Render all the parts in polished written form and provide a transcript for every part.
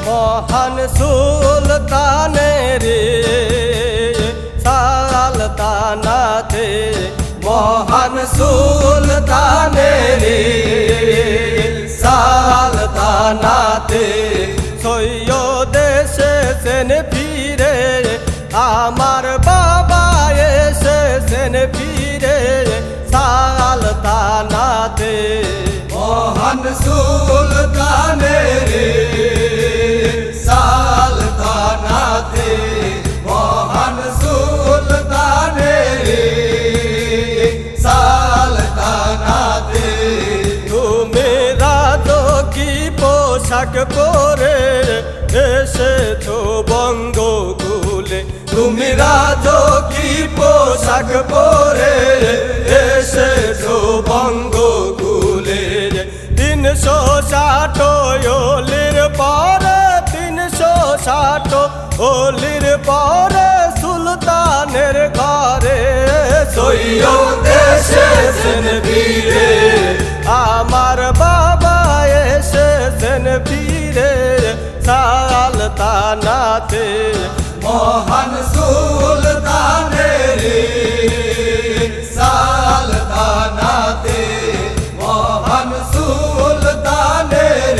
মহান সুলতানের সালতানাতে মহান সুলতানের সালতানাতে সৈয়দ এসেছেন ফিরে আমার বাবা এসেছেন ফিরে সালতানাতে মহান সুলতানের সালতানাতে মহান সুলতানের সালতানাতে তুমি রাজকী পোশাক পরে এসেছো বঙ্গকুলে তুমি রাজকী পোশাক পরে এসেছো বঙ্গকুলে 360 ওলির পরে 360 ওলির পরে সুলতানের ঘরে সৈয়দ এসেছেন ফিরে আমার বাবা এসেছেন ফিরে সালতানাতে মহান সুলতানের সালতানাতে মহান সুলতানের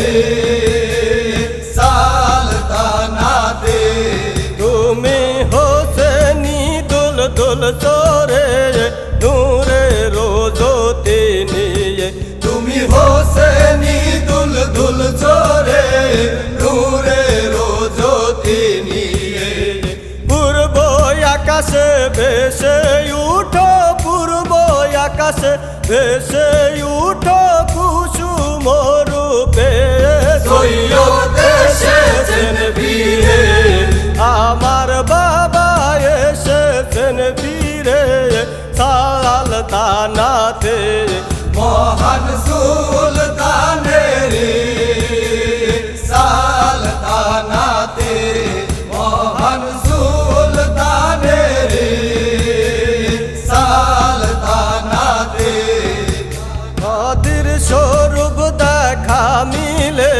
সালতানাতে তুমি হোসেনি দুলদুল চোরে নূরে রোজতে নিয়ে তুমি হোসেনি দুলদুল চোরে নূরে রোজতে নিয়ে পূর্ব আকাশে ভেসে উঠো পূর্ব আকাশে ভেসে উঠো কুসুম রূপে সৈয়দ এসেছেন ফিরে আমার বাবা এসেছেন ফিরে সালতানাতে মহান সুলতানের সালতানাতে মহান সুলতানের সালতানাতে কাদের স্বরূপ দেখা মিলে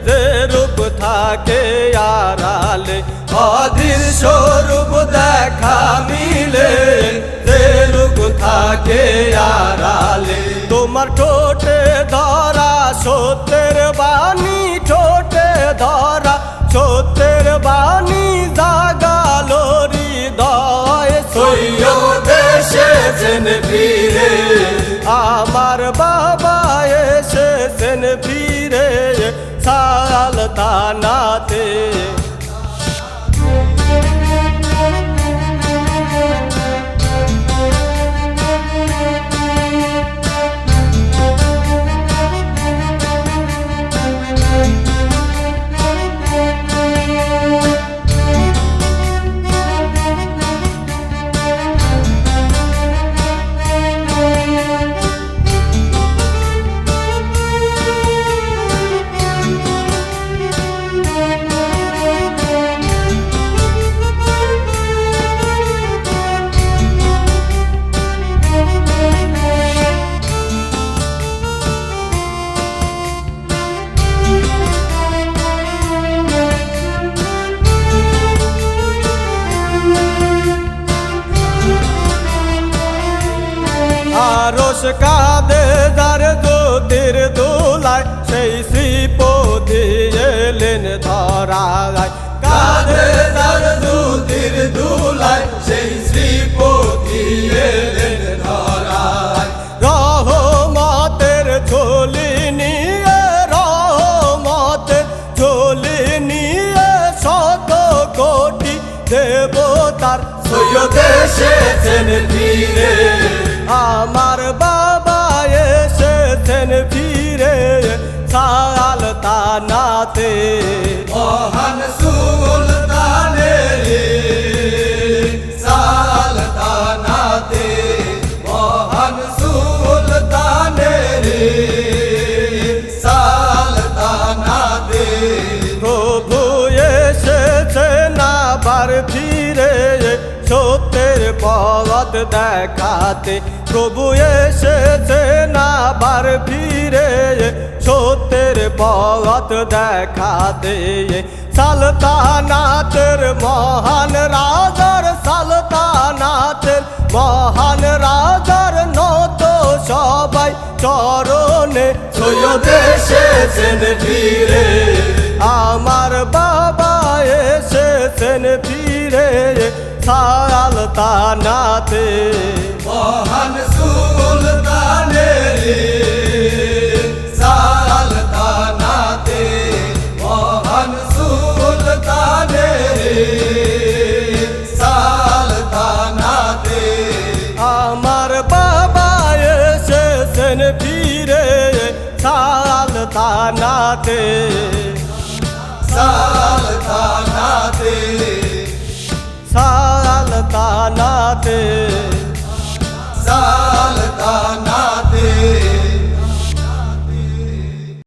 যে রূপ থাকে আড়ালে অধীর স্বরূপ দেখা মিলে যে রূপ থাকে আড়ালে তোমার ঠোঁটে ধরা সত্যের বাণী ঠোঁটে ধরা সত্যের বাণী জাগালো হৃদয় সৈয়দ এসেছেন ফিরে আমার বাবা এসেছেন ফিরে সালতানাতে আরশ কাঁদে যার জ্যোতির দোলায় সেই শ্রীপতি এলেন ধরায় কাঁধে যার জ্যোতির দুলায় সেই শ্রীপতি এলেন ধরায় রহমতের ঝোলি নিয়ে রহমতের ঝোলি নিয়ে শত কোটি দেবতার সৈয়দ এসেছেন ফিরে আমার বাবা এসেছেন ফিরে সালতানাতে মহান সুলতানের সালতানাতে মহান সুলতানের সালতানাতে প্রভু এসেছেন আবার ফিরে সত্যের পথ দেখাতে প্রভু এসেছেন আবার ফিরে সত্যের পথ দেখাতে সালতানাতের মহান রাজার সালতানাতের মহান রাজার নত সবাই চরণে সৈয়দ এসেছেন ফিরে আমার বাবা এসেছেন ফিরে সালতানাতে মহান সুলতানের সালতানাতে মহান সুলতানের সালতানাতে আমার বাবা এসেছেন ফিরে সালতানাতে